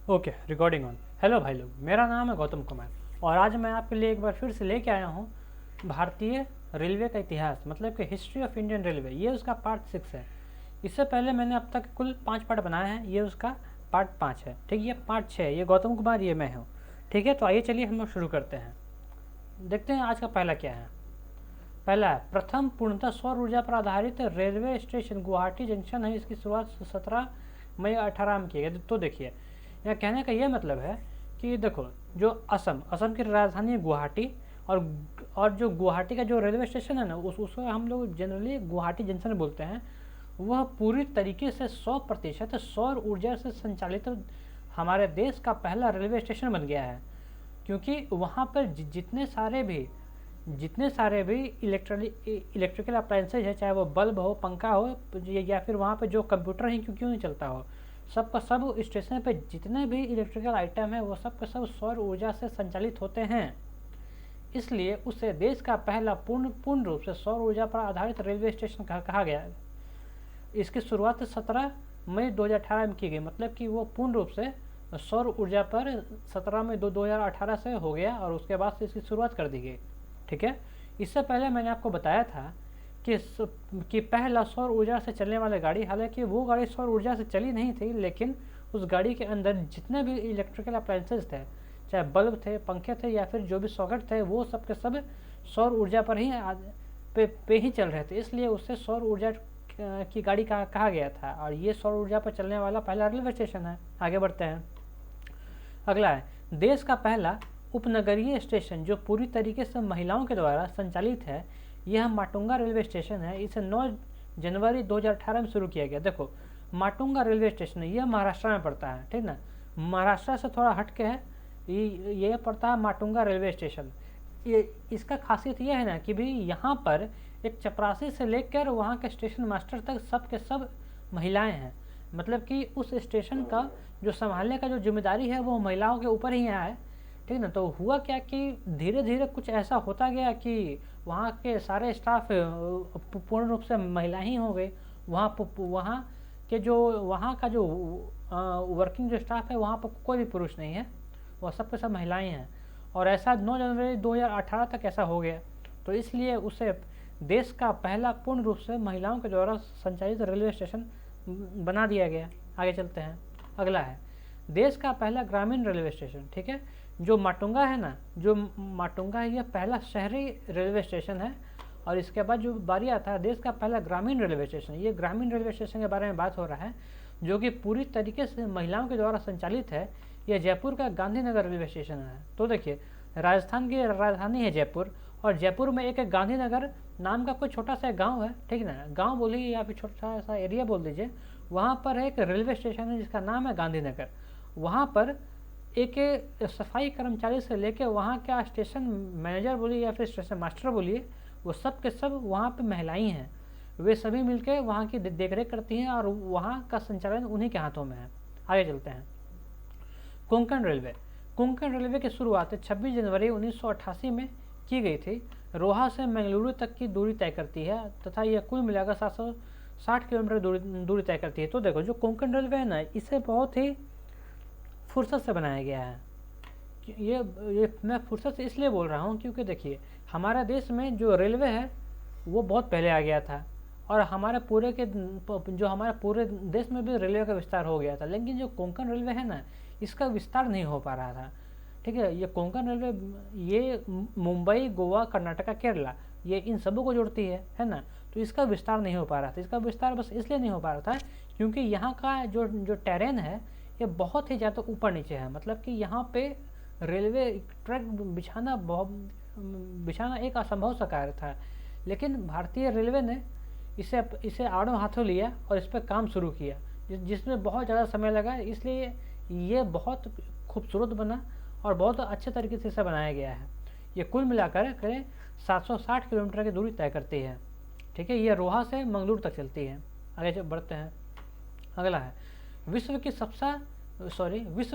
Okay, recording on. Hello भाई लोग, मेरा नाम है गौतम कुमार और आज मैं आपके लिए एक बार फिर से लेके आया हूँ भारतीय रेलवे का इतिहास, मतलब कि हिस्ट्री ऑफ इंडियन रेलवे। ये उसका पार्ट 6 है। इससे पहले मैंने अब तक कुल 5 पार्ट बनाए हैं, ये उसका पार्ट 5 है। ठीक है, ये पार्ट 6 है। ये गौतम कुमार, ये मैं हूँ। ठीक है, तो आइए चलिए हम लोग शुरू करते हैं। देखते हैं आज का पहला क्या है। पहला है, प्रथम पूर्णतः सौर ऊर्जा पर आधारित रेलवे स्टेशन गुवाहाटी जंक्शन है। इसकी शुरुआत 17 मई 18 में की गई। तो देखिए, यहाँ कहने का यह मतलब है कि देखो, जो असम की राजधानी है गुवाहाटी, और जो गुवाहाटी का जो रेलवे स्टेशन है ना, उसको हम लोग जनरली गुवाहाटी जंक्शन बोलते हैं। वह पूरी तरीके से 100% सौर ऊर्जा से संचालित हमारे देश का पहला रेलवे स्टेशन बन गया है। क्योंकि वहाँ पर जितने सारे भी इलेक्ट्रिकल अप्लायंसेज है, चाहे वो बल्ब हो, पंखा हो, या फिर वहाँ पे जो कंप्यूटर ही क्यों नहीं चलता हो, सबका सब स्टेशन पे जितने भी इलेक्ट्रिकल आइटम है वो सब का सब सौर ऊर्जा से संचालित होते हैं। इसलिए उसे देश का पहला पूर्ण रूप से सौर ऊर्जा पर आधारित रेलवे स्टेशन कहा गया है। इसकी शुरुआत 17 मई 2018 में की गई, मतलब कि वो पूर्ण रूप से सौर ऊर्जा पर 17 मई 2018 से हो गया और उसके बाद से इसकी शुरुआत कर दी गई। ठीक है, इससे पहले मैंने आपको बताया था कि पहला सौर ऊर्जा से चलने वाली गाड़ी, हालांकि वो गाड़ी सौर ऊर्जा से चली नहीं थी, लेकिन उस गाड़ी के अंदर जितने भी इलेक्ट्रिकल अप्लायंसेज थे, चाहे बल्ब थे, पंखे थे, या फिर जो भी सॉकेट थे, वो सब के सब सौर ऊर्जा पर ही पे ही चल रहे थे। इसलिए उससे सौर ऊर्जा की गाड़ी कहा गया था, और ये सौर ऊर्जा पर चलने वाला पहला रेलवे स्टेशन है। आगे बढ़ते हैं। अगला है, देश का पहला उपनगरीय स्टेशन जो पूरी तरीके से महिलाओं के द्वारा संचालित है, यह माटुंगा रेलवे स्टेशन है। इसे 9 जनवरी 2018 में शुरू किया गया। देखो, माटुंगा रेलवे स्टेशन है, यह महाराष्ट्र में पड़ता है। ठीक ना, महाराष्ट्र से थोड़ा हट के है, ये पड़ता है माटुंगा रेलवे स्टेशन। ये इसका खासियत यह है ना कि भाई यहाँ पर एक चपरासी से लेकर वहाँ के स्टेशन मास्टर तक सब के सब महिलाएं हैं। मतलब कि उस स्टेशन का जो संभालने का जो जिम्मेदारी है वो महिलाओं के ऊपर ही है। ठीक ना, तो हुआ क्या कि धीरे धीरे कुछ ऐसा होता गया कि वहाँ के सारे स्टाफ पूर्ण रूप से महिला ही हो गए। वहाँ का जो वर्किंग जो स्टाफ है, वहाँ पर कोई भी पुरुष नहीं है, वह सब के सब महिलाएं हैं। और ऐसा 9 जनवरी 2018 तक ऐसा हो गया। तो इसलिए उसे देश का पहला पूर्ण रूप से महिलाओं के द्वारा संचालित रेलवे स्टेशन बना दिया गया। आगे चलते हैं। अगला है, देश का पहला ग्रामीण रेलवे स्टेशन। ठीक है, जो माटुंगा है ना, जो माटुंगा है, यह पहला शहरी रेलवे स्टेशन है। और इसके बाद जो बारी आता है देश का पहला ग्रामीण रेलवे स्टेशन, ये ग्रामीण रेलवे स्टेशन के बारे में बात हो रहा है, जो कि पूरी तरीके से महिलाओं के द्वारा संचालित है। यह जयपुर का गांधीनगर रेलवे स्टेशन है। तो देखिए, राजस्थान की राजधानी है जयपुर, और जयपुर में एक गांधीनगर नाम का कोई छोटा सा गांव है। ठीक है ना, गांव बोलिए या फिर छोटा सा एरिया बोल दीजिए, वहाँ पर एक रेलवे स्टेशन है जिसका नाम है गांधीनगर। वहाँ पर एक सफाई कर्मचारी से लेकर वहाँ का स्टेशन मैनेजर बोलिए या फिर स्टेशन मास्टर बोलिए, वो सब के सब वहाँ पे महिलाएं हैं। वे सभी मिलकर वहाँ की देखरेख करती हैं और वहाँ का संचालन उन्हीं के हाथों में है। आगे चलते हैं। कोंकण रेलवे की शुरुआत 26 जनवरी 1988 में की गई थी। रोहा से मंगलुरु तक की दूरी तय करती है तथा यह कुल मिलाकर 760 किलोमीटर दूरी तय करती है। तो देखो, जो कोंकण रेलवे है ना, इसे बहुत ही फुर्सत से बनाया गया है। ये मैं फुर्सत से इसलिए बोल रहा हूँ क्योंकि देखिए, हमारे देश में जो रेलवे है वो बहुत पहले आ गया था, और हमारे पूरे देश में भी रेलवे का विस्तार हो गया था। लेकिन जो कोंकण रेलवे है ना, इसका विस्तार नहीं हो पा रहा था। ठीक है, ये कोंकण रेलवे ये मुंबई, गोवा, कर्नाटका, केरला, ये इन सबों को जोड़ती है ना। तो इसका विस्तार नहीं हो पा रहा था। इसका विस्तार बस इसलिए नहीं हो पा रहा था क्योंकि यहाँ का जो टेरेन है ये बहुत ही ज़्यादा ऊपर नीचे है। मतलब कि यहाँ पे रेलवे ट्रैक बिछाना एक असंभव सा कार्य था। लेकिन भारतीय रेलवे ने इसे आड़ों हाथों लिया और इस पर काम शुरू किया, जिसमें बहुत ज़्यादा समय लगा। इसलिए ये बहुत खूबसूरत बना और बहुत अच्छे तरीके से इसे बनाया गया है। ये कुल मिलाकर करें 760 किलोमीटर की दूरी तय करती है। ठीक है, ये रोहा से मंगलुरु तक चलती है। आगे बढ़ते हैं। अगला है, विश्व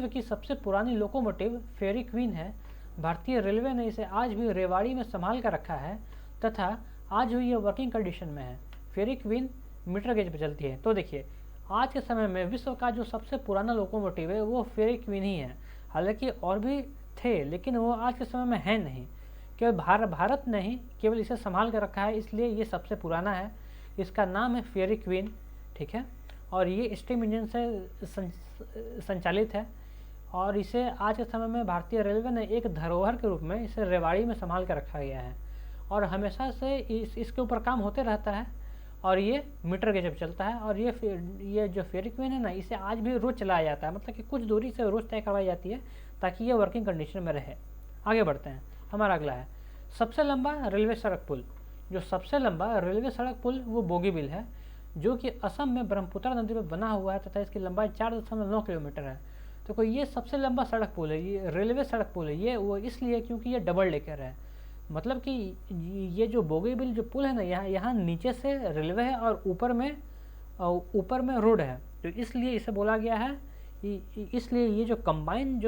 की सबसे पुरानी लोकोमोटिव फेरी क्वीन है। भारतीय रेलवे ने इसे आज भी रेवाड़ी में संभाल कर रखा है तथा आज भी ये वर्किंग कंडीशन में है। फेरी क्वीन मीटर गेज पर चलती है। तो देखिए, आज के समय में विश्व का जो सबसे पुराना लोकोमोटिव है वो फेरी क्वीन ही है। हालांकि और भी थे लेकिन वो आज के समय में है नहीं। केवल भारत ने ही केवल इसे संभाल कर रखा है, इसलिए ये सबसे पुराना है। इसका नाम है फेरी क्वीन, ठीक है। और ये स्टीम इंजन से संचालित है और इसे आज के समय में भारतीय रेलवे ने एक धरोहर के रूप में इसे रेवाड़ी में संभाल कर रखा गया है और हमेशा से इसके ऊपर काम होते रहता है और ये मीटर गेज पे चलता है। और ये जो फेरी क्वीन है ना, इसे आज भी रोज़ चलाया जाता है, मतलब कि कुछ दूरी से रोज़ तय करवाई जाती है ताकि ये वर्किंग कंडीशन में रहे। आगे बढ़ते हैं, हमारा अगला है सबसे लंबा रेलवे सड़क पुल। जो सबसे लंबा रेलवे सड़क पुल वो बोगीबिल है, जो कि असम में ब्रह्मपुत्र नदी पर बना हुआ है तथा इसकी लंबाई 4.9 किलोमीटर है। तो कोई ये सबसे लंबा सड़क पुल है, ये रेलवे सड़क पुल है। ये वो इसलिए क्योंकि ये डबल डेकर है, मतलब कि ये जो बोगीबिल जो पुल है ना, यहाँ नीचे से रेलवे है और ऊपर में रोड है, तो इसलिए इसे बोला गया है। इसलिए ये जो कंबाइन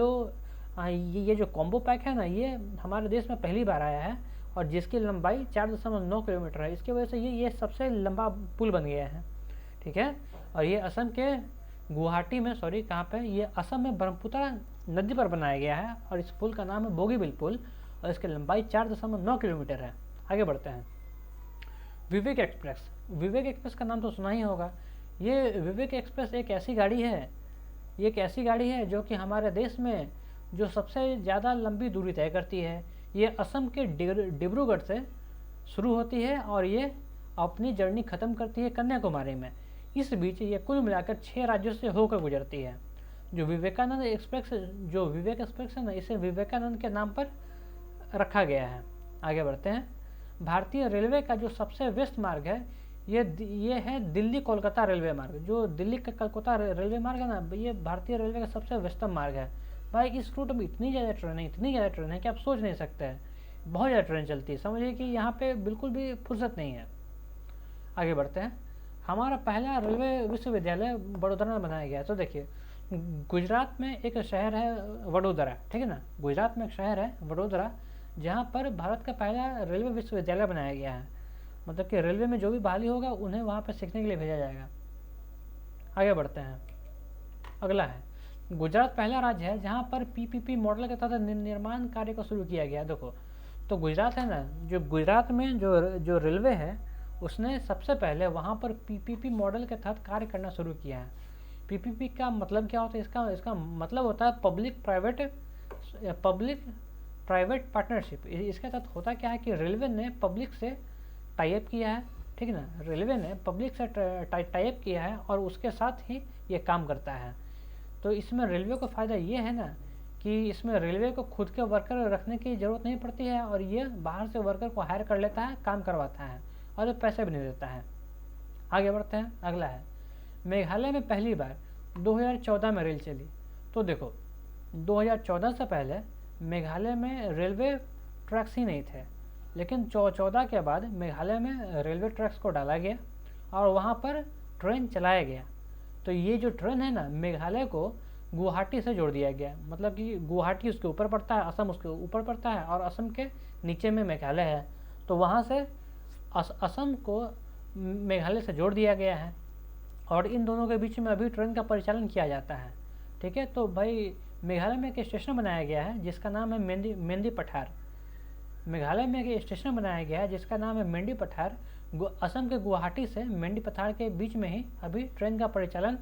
ये जो कॉम्बो पैक है ना, ये हमारे देश में पहली बार आया है और जिसकी लंबाई 4.9 किलोमीटर है। इसकी वजह से ये सबसे लंबा पुल बन गया है, ठीक है। और ये असम के गुवाहाटी में कहाँ पे, ये असम में ब्रह्मपुत्र नदी पर बनाया गया है और इस पुल का नाम है बोगीबिल पुल और इसकी लंबाई 4.9 किलोमीटर है। आगे बढ़ते हैं, विवेक एक्सप्रेस। विवेक एक्सप्रेस का नाम तो सुना ही होगा। ये विवेक एक्सप्रेस एक ऐसी गाड़ी है जो कि हमारे देश में जो सबसे ज़्यादा लंबी दूरी तय करती है। ये असम के डिब्रूगढ़ से शुरू होती है और ये अपनी जर्नी ख़त्म करती है कन्याकुमारी में। इस बीच ये कुल मिलाकर 6 राज्यों से होकर गुजरती है। जो विवेक एक्सप्रेस है ना, इसे विवेकानंद के नाम पर रखा गया है। आगे बढ़ते हैं, भारतीय रेलवे का जो सबसे व्यस्त मार्ग है ये है दिल्ली कोलकाता रेलवे मार्ग। जो दिल्ली का कोलकाता रेलवे मार्ग है ना, ये भारतीय रेलवे का सबसे व्यस्तम मार्ग है। भाई इस रूट में इतनी ज़्यादा ट्रेन है कि आप सोच नहीं सकते हैं। बहुत ज़्यादा ट्रेन चलती है, समझिए कि यहाँ पे बिल्कुल भी फुर्सत नहीं है। आगे बढ़ते हैं, हमारा पहला रेलवे विश्वविद्यालय वडोदरा में बनाया गया है। तो देखिए, गुजरात में एक शहर है वडोदरा, ठीक है ना। गुजरात में एक शहर है वडोदरा जहाँ पर भारत का पहला रेलवे विश्वविद्यालय बनाया गया है। मतलब कि रेलवे में जो भी बहाली होगा उन्हें वहाँ पर सीखने के लिए भेजा जाएगा। आगे बढ़ते हैं, अगला है, गुजरात पहला राज्य है जहाँ पर पीपीपी मॉडल के तहत निर्माण कार्य को शुरू किया गया। देखो, तो गुजरात है ना, जो गुजरात में जो रेलवे है उसने सबसे पहले वहाँ पर पीपीपी मॉडल के तहत कार्य करना शुरू किया है। पीपीपी का मतलब क्या होता है? इसका मतलब होता है पब्लिक प्राइवेट पार्टनरशिप। इसके तहत होता क्या है कि रेलवे ने पब्लिक से टाई अप किया है, ठीक है ना। रेलवे ने पब्लिक से टाई अप किया है और उसके साथ ही ये काम करता है। तो इसमें रेलवे को फ़ायदा ये है ना कि इसमें रेलवे को खुद के वर्कर रखने की ज़रूरत नहीं पड़ती है और ये बाहर से वर्कर को हायर कर लेता है, काम करवाता है और ये पैसे भी नहीं देता है। आगे बढ़ते हैं, अगला है, मेघालय में पहली बार 2014 में रेल चली। तो देखो, 2014 से पहले मेघालय में रेलवे ट्रैक्स ही नहीं थे, लेकिन 2014 के बाद मेघालय में रेलवे ट्रैक्स को डाला गया और वहाँ पर ट्रेन चलाया गया। तो ये जो ट्रेन है ना, मेघालय को गुवाहाटी से जोड़ दिया गया। मतलब कि गुवाहाटी उसके ऊपर पड़ता है, असम उसके ऊपर पड़ता है और असम के नीचे में मेघालय है। तो वहाँ से असम को मेघालय से जोड़ दिया गया है और इन दोनों के बीच में अभी ट्रेन का परिचालन किया जाता है, ठीक है। तो भाई मेघालय में एक स्टेशन बनाया गया है जिसका नाम है मेंदी पठार। मेघालय में एक स्टेशन बनाया गया है जिसका नाम है मेंदी पठार। असम के गुवाहाटी से मेंदी पठार के बीच में ही अभी ट्रेन का परिचालन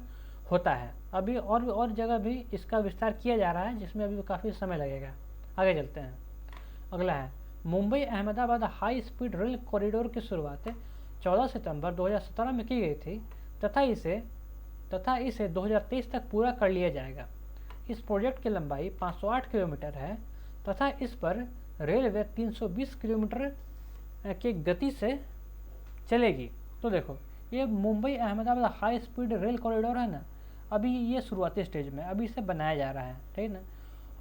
होता है। अभी और जगह भी इसका विस्तार किया जा रहा है जिसमें अभी काफ़ी समय लगेगा। आगे चलते हैं, अगला है, Mumbai Ahmedabad high speed rail corridor की शुरुआत 14 सितंबर 2017 में की गई थी तथा इसे 2023 तक पूरा कर लिया जाएगा। इस प्रोजेक्ट की लंबाई 508 किलोमीटर है तथा इस पर रेलवे 320 किलोमीटर की गति से चलेगी। तो देखो, ये Mumbai Ahmedabad high speed rail corridor है ना, अभी ये शुरुआती स्टेज में, अभी इसे बनाया जा रहा है, ठीक है ना।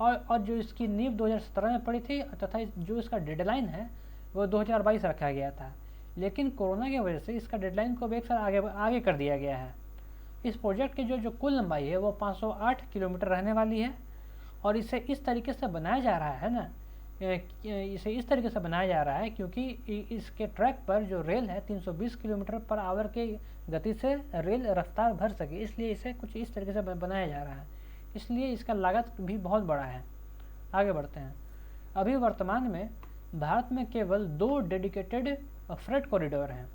और जो इसकी नींव 2017 में पड़ी थी तथा जो इसका डेडलाइन है वो 2022 रखा गया था, लेकिन कोरोना की वजह से इसका डेडलाइन को भी एक साल आगे कर दिया गया है। इस प्रोजेक्ट की जो कुल लंबाई है वो 508 किलोमीटर रहने वाली है और इसे इस तरीके से बनाया जा रहा है ना इसे इस तरीके से बनाया जा रहा है क्योंकि इसके ट्रैक पर जो रेल है 320 किलोमीटर पर आवर के गति से रेल रफ्तार भर सके, इसलिए इसे कुछ इस तरीके से बनाया जा रहा है। इसलिए इसका लागत भी बहुत बड़ा है। आगे बढ़ते हैं। अभी वर्तमान में भारत में केवल 2 डेडिकेटेड फ्रेट कॉरिडोर हैं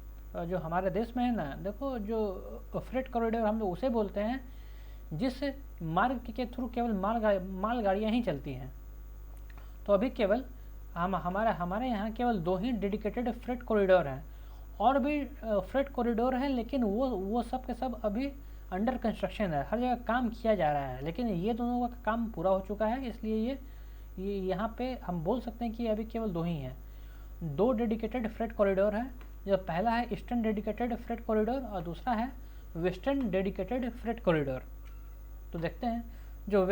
जो हमारे देश में है ना। देखो, जो फ्रेट कॉरिडोर हम लोग उसे बोलते हैं जिस मार्ग के थ्रू केवल मालगाड़ियाँ ही चलती हैं। तो अभी केवल हमारे यहाँ केवल 2 ही डेडिकेटेड फ्रेट कॉरिडोर हैं। और भी फ्रेट कॉरिडोर हैं, लेकिन वो सब के सब अभी अंडर कंस्ट्रक्शन है, हर जगह काम किया जा रहा है। लेकिन ये दोनों का काम पूरा हो चुका है, इसलिए ये यहाँ पे हम बोल सकते हैं कि अभी केवल 2 ही हैं। 2 डेडिकेटेड फ्रेट कॉरिडोर है। जो पहला है ईस्टर्न डेडिकेटेड फ्रेट कॉरिडोर और दूसरा है वेस्टर्न डेडिकेटेड फ्रेट कॉरिडोर। तो देखते हैं जो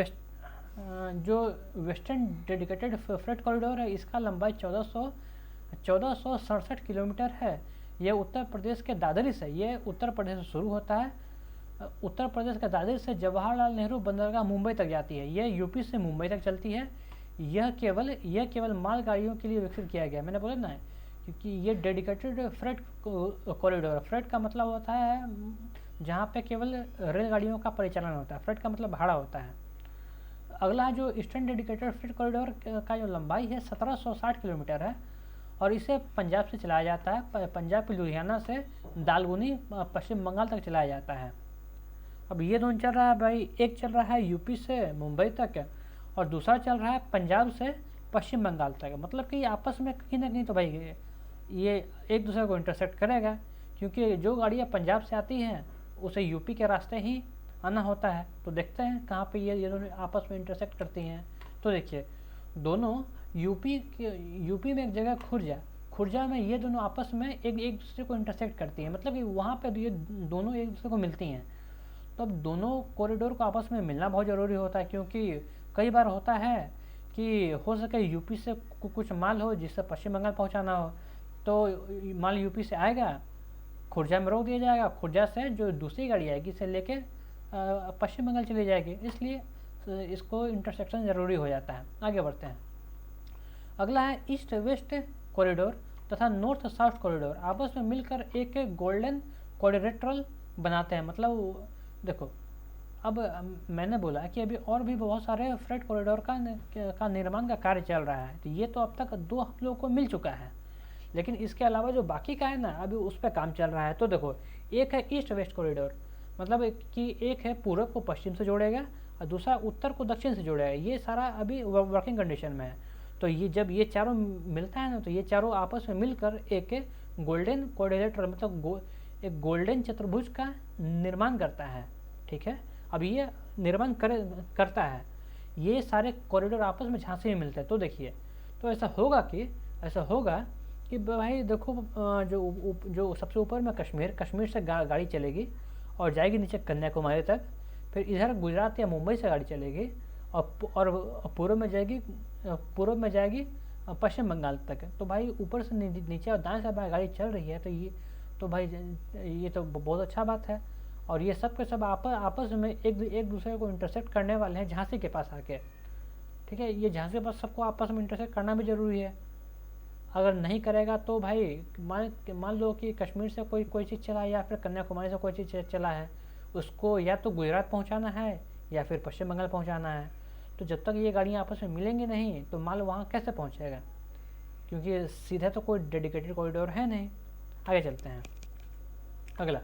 वेस्टर्न डेडिकेटेड फ्रेट कॉरिडोर है, इसका लंबाई 1467 किलोमीटर है। यह उत्तर प्रदेश के दादरी से, ये उत्तर प्रदेश से शुरू होता है। उत्तर प्रदेश के दादरी से जवाहरलाल नेहरू बंदरगाह मुंबई तक जाती है। यह यूपी से मुंबई तक चलती है। यह केवल मालगाड़ियों के लिए विकसित किया गया, मैंने बोला ना, क्योंकि ये डेडिकेटेड फ्रेट कॉरिडोर। फ्रेट का मतलब होता है जहाँ पे केवल रेलगाड़ियों का परिचालन होता है। फ्रेट का मतलब भाड़ा होता है। अगला जो ईस्टर्न डेडिकेटेड फ्रेट कॉरिडोर का जो लंबाई है 1760 किलोमीटर है और इसे पंजाब से चलाया जाता है। पंजाब के लुधियाना से दालगुनी पश्चिम बंगाल तक चलाया जाता है। अब ये दोनों चल रहा है भाई, एक चल रहा है यूपी से मुंबई तक और दूसरा चल रहा है पंजाब से पश्चिम बंगाल तक। मतलब कि आपस में कहीं ना कहीं तो भाई ये एक दूसरे को इंटरसेक्ट करेगा, क्योंकि जो गाड़ियाँ पंजाब से आती हैं उसे यूपी के रास्ते ही आना होता है। तो देखते हैं कहाँ पे ये दोनों आपस में इंटरसेक्ट करती हैं। तो देखिए, दोनों यूपी में एक जगह खुर्जा में ये दोनों आपस में एक दूसरे को इंटरसेक्ट करती हैं। मतलब कि वहाँ पे ये दोनों एक दूसरे को मिलती हैं। तो अब दोनों कॉरिडोर को आपस में मिलना बहुत ज़रूरी होता है, क्योंकि कई बार होता है कि हो सके यूपी से कुछ माल हो जिससे पश्चिम बंगाल पहुँचाना हो, तो माल यूपी से आएगा, खुर्जा में रोक दिया जाएगा। खुर्जा से जो दूसरी गाड़ी आएगी इसे लेके पश्चिम बंगाल चली जाएगी। इसलिए इसको इंटरसेक्शन ज़रूरी हो जाता है। आगे बढ़ते हैं। अगला है ईस्ट वेस्ट कॉरिडोर तथा नॉर्थ साउथ कॉरिडोर आपस में मिलकर एक गोल्डन क्वाड्रिलेटरल बनाते हैं। मतलब देखो, अब मैंने बोला कि अभी और भी बहुत सारे फ्रेट कॉरिडोर का निर्माण का कार्य चल रहा है। तो ये तो अब तक 2 हम लोगों को मिल चुका है, लेकिन इसके अलावा जो बाकी का है ना, अभी उस पर काम चल रहा है। तो देखो, एक है ईस्ट वेस्ट कॉरिडोर, मतलब कि एक है पूरब को पश्चिम से जोड़ेगा और दूसरा उत्तर को दक्षिण से जोड़ेगा। ये सारा अभी वर्किंग कंडीशन में है। तो ये जब ये चारों मिलता है ना, तो ये चारों आपस में मिलकर एक गोल्डन क्वाड्रिलेटरल मतलब एक गोल्डन चतुर्भुज का निर्माण करता है। ठीक है, अब ये निर्माण करता है। ये सारे कॉरिडोर आपस में झांसे में मिलते हैं। तो देखिए, तो ऐसा होगा कि भाई देखो, जो सबसे ऊपर में कश्मीर से गाड़ी चलेगी और जाएगी नीचे कन्याकुमारी तक, फिर इधर गुजरात या मुंबई से गाड़ी चलेगी और पूर्व में जाएगी पश्चिम बंगाल तक। तो भाई ऊपर से नीचे और दाएं से बाएं गाड़ी चल रही है। तो भाई ये तो बहुत अच्छा बात है। और ये सब के सब आपस में एक दूसरे को इंटरसेक्ट करने वाले हैं झांसी के पास आके। ठीक है, ये झांसी के पास सबको आपस में इंटरसेक्ट करना भी ज़रूरी है। अगर नहीं करेगा तो भाई मान लो कि कश्मीर से कोई चीज़ चला है या फिर कन्याकुमारी से कोई चीज़ चला है, उसको या तो गुजरात पहुंचाना है या फिर पश्चिम बंगाल पहुंचाना है। तो जब तक ये गाड़ियाँ आपस में मिलेंगी नहीं तो माल वहाँ कैसे पहुंचेगा, क्योंकि सीधा तो कोई डेडिकेटेड कॉरिडोर है नहीं। आगे चलते हैं। अगला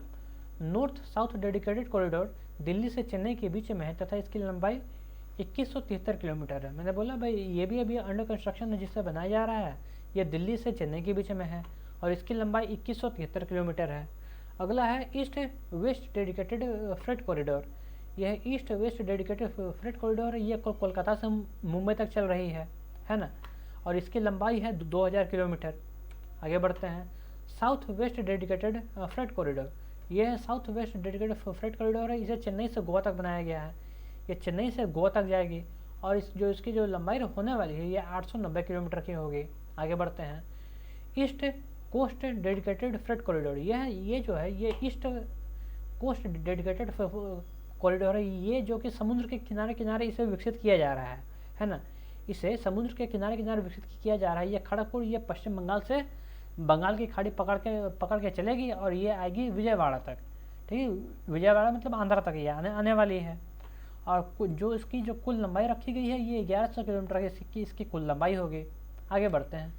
north south dedicated corridor Delhi से चेन्नई के बीच में है तथा इसकी लंबाई 2173 किलोमीटर है। मैंने बोला भाई ये भी अभी अंडर कंस्ट्रक्शन है, जिससे बनाया जा रहा है। ये दिल्ली से चेन्नई के बीच में है और इसकी लंबाई 2173 किलोमीटर है। अगला है east west dedicated freight corridor. यह east west dedicated freight corridor है। ये कोलकाता से मुंबई तक चल रही है ना, और इसकी लंबाई है 2000 किलोमीटर। आगे बढ़ते हैं। South west dedicated freight corridor. यह south west dedicated freight corridor है। इसे चेन्नई से गोवा तक बनाया गया है। ये चेन्नई से गोवा तक जाएगी और इसकी जो लंबाई होने वाली है ये 890 किलोमीटर की होगी। आगे बढ़ते हैं। East coast dedicated freight corridor. ये जो है ये ईस्ट कोस्ट डेडिकेटेड कॉरिडोर है। ये जो कि समुद्र के किनारे किनारे इसे विकसित किया जा रहा है ना। इसे समुद्र के किनारे किनारे विकसित किया जा रहा है। ये खड़गपुर ये पश्चिम बंगाल से बंगाल की खाड़ी पकड़ के चलेगी और ये आएगी विजयवाड़ा तक। ठीक है, विजयवाड़ा मतलब आंध्रा तक ये आने वाली है। और जो इसकी जो कुल लंबाई रखी गई है ये 1100 किलोमीटर की इसकी कुल लंबाई होगी। आगे बढ़ते हैं।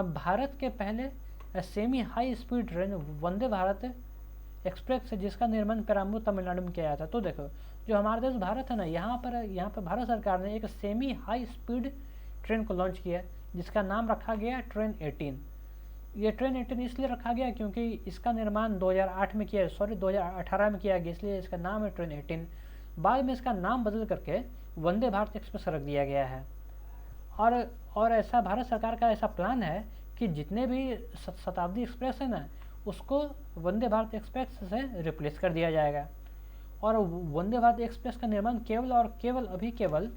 भारत के पहले semi high speed train Vande Bharat express है, जिसका निर्माण पेराम्बूर तमिलनाडु में किया जाता है। तो देखो, जो हमारा देश भारत है ना, यहाँ पर भारत सरकार ने एक सेमी हाई स्पीड ट्रेन को लॉन्च किया, जिसका नाम रखा गया ट्रेन 18। ये ट्रेन 18 इसलिए रखा गया क्योंकि इसका निर्माण 2018 में किया गया, इसलिए इसका नाम है ट्रेन 18। बाद में इसका नाम बदल करके वंदे भारत एक्सप्रेस रख दिया गया है। और ऐसा भारत सरकार का ऐसा प्लान है कि जितने भी शताब्दी एक्सप्रेस है ना, उसको वंदे भारत एक्सप्रेस से रिप्लेस कर दिया जाएगा। और वंदे भारत एक्सप्रेस का निर्माण केवल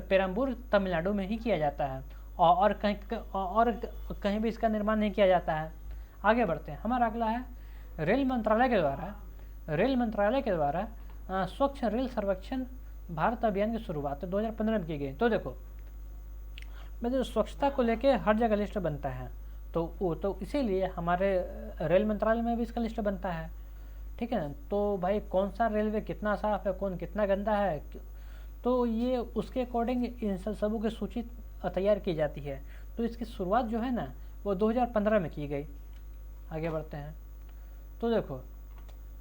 पेरम्बूर तमिलनाडु में ही किया जाता है, और कहीं भी इसका निर्माण नहीं किया जाता है। आगे बढ़ते हैं। हमारा अगला है रेल मंत्रालय के द्वारा स्वच्छ रेल सर्वेक्षण भारत अभियान की शुरुआत 2015 में की गई। तो देखो, मतलब स्वच्छता को लेके हर जगह लिस्ट बनता है, तो इसीलिए हमारे रेल मंत्रालय में भी इसका लिस्ट बनता है। ठीक है ना। तो भाई कौन सा रेलवे कितना साफ है, कौन कितना गंदा है, तो ये उसके अकॉर्डिंग इन सबों की सूची तैयार की जाती है। तो इसकी शुरुआत जो है ना वो 2015 में की गई। आगे बढ़ते हैं। तो देखो,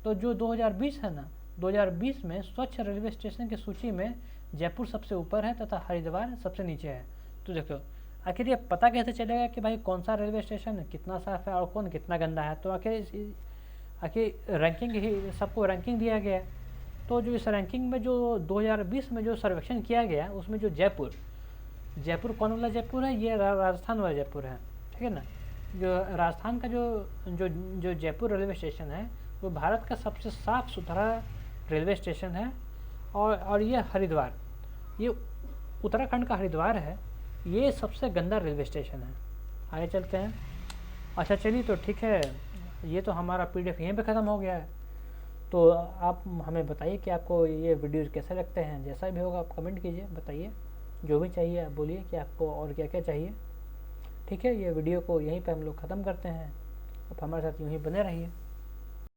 तो जो 2020 है ना, 2020 में स्वच्छ रेलवे स्टेशन की सूची में जयपुर सबसे ऊपर है तथा हरिद्वार सबसे नीचे है। तो देखो, आखिर ये पता कैसे चलेगा कि भाई कौन सा रेलवे स्टेशन कितना साफ है और कौन कितना गंदा है? तो आखिर रैंकिंग ही सबको रैंकिंग दिया गया। तो जो इस रैंकिंग में जो 2020 में जो सर्वेक्षण किया गया, उसमें जो जयपुर कौन वाला जयपुर है? ये राजस्थान वाला जयपुर है। ठीक है ना। जो राजस्थान का जो जयपुर रेलवे स्टेशन है वो भारत का सबसे साफ सुथरा रेलवे स्टेशन है। और ये हरिद्वार, ये उत्तराखंड का हरिद्वार है, ये सबसे गंदा रेलवे स्टेशन है। आगे चलते हैं। अच्छा चलिए, तो ठीक है, ये तो हमारा PDF यहीं पे ख़त्म हो गया है। तो आप हमें बताइए कि आपको ये वीडियोज़ कैसे लगते हैं। जैसा भी होगा आप कमेंट कीजिए, बताइए जो भी चाहिए आप बोलिए कि आपको और क्या क्या चाहिए। ठीक है, ये वीडियो को यहीं पे हम लोग ख़त्म करते हैं। आप हमारे साथ यूँ ही बने रहिए।